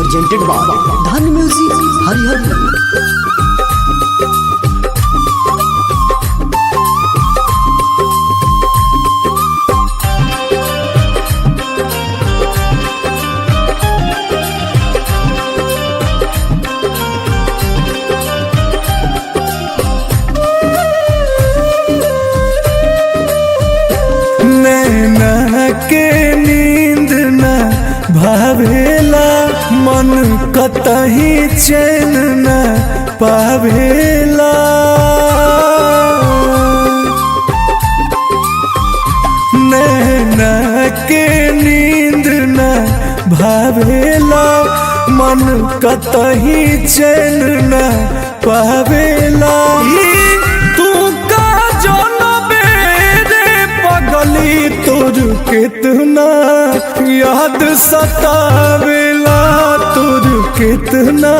presented by Dhan Music Harihar. के नींद न भावेला मन कतही चैन न पावेला। नैना के नींद न भावेला मन कतही चैन न पावेला। तोर कितना याद सतावेला, तोर कितना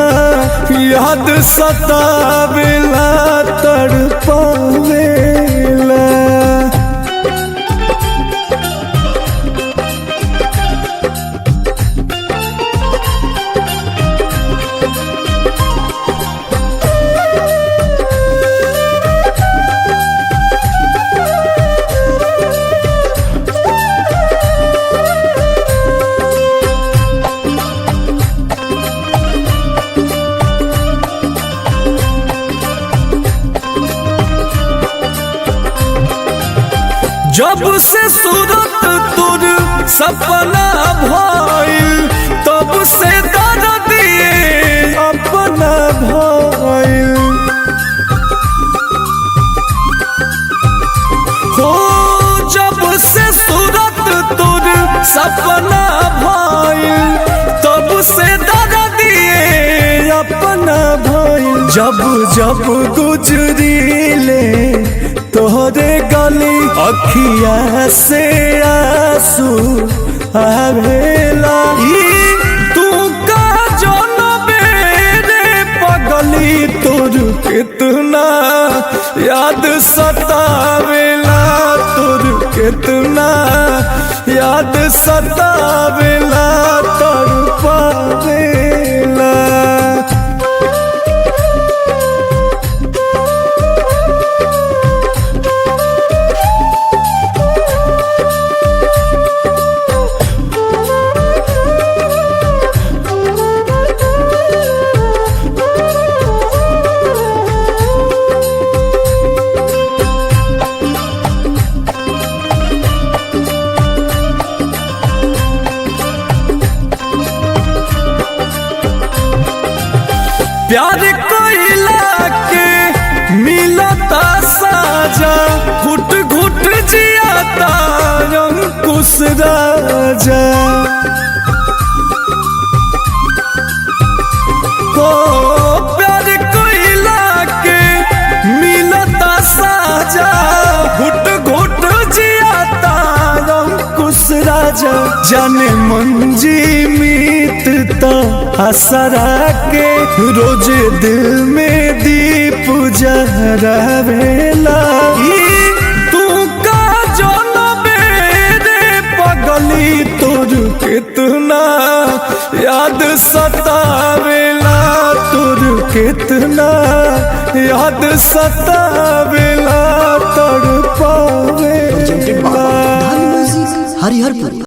याद सतावेला तड़पावेला। जब से सूरत तुर सपना भइल तब से दर्द दिए अपना भइल। हो जब से सूरत तुर सपना भइल तब से दर्द दिए अपना भइल। जब जब गुजरीले तोहरे गली अखिया से आंसू आवेला। तू का जनबे रे पगली तोर कितना याद सतावेला, तोर कितना याद सतावेला तड़पावेला। प्यार कोइला के मिलता साजा, घुट घुट जियाता अंकुश राजा। हो प्यार कोइला के मिलता साजा, घुट घुट जियाता अंकुश राजा। जाने मंजी मीतता हसरा के रोज दिल में दीप जहरावेला। तू का जनबे रे पगली तोर कितना याद सतावेला, तोर कितना याद सतावेला तड़पावेला। Presented by Dhan Music Harihar.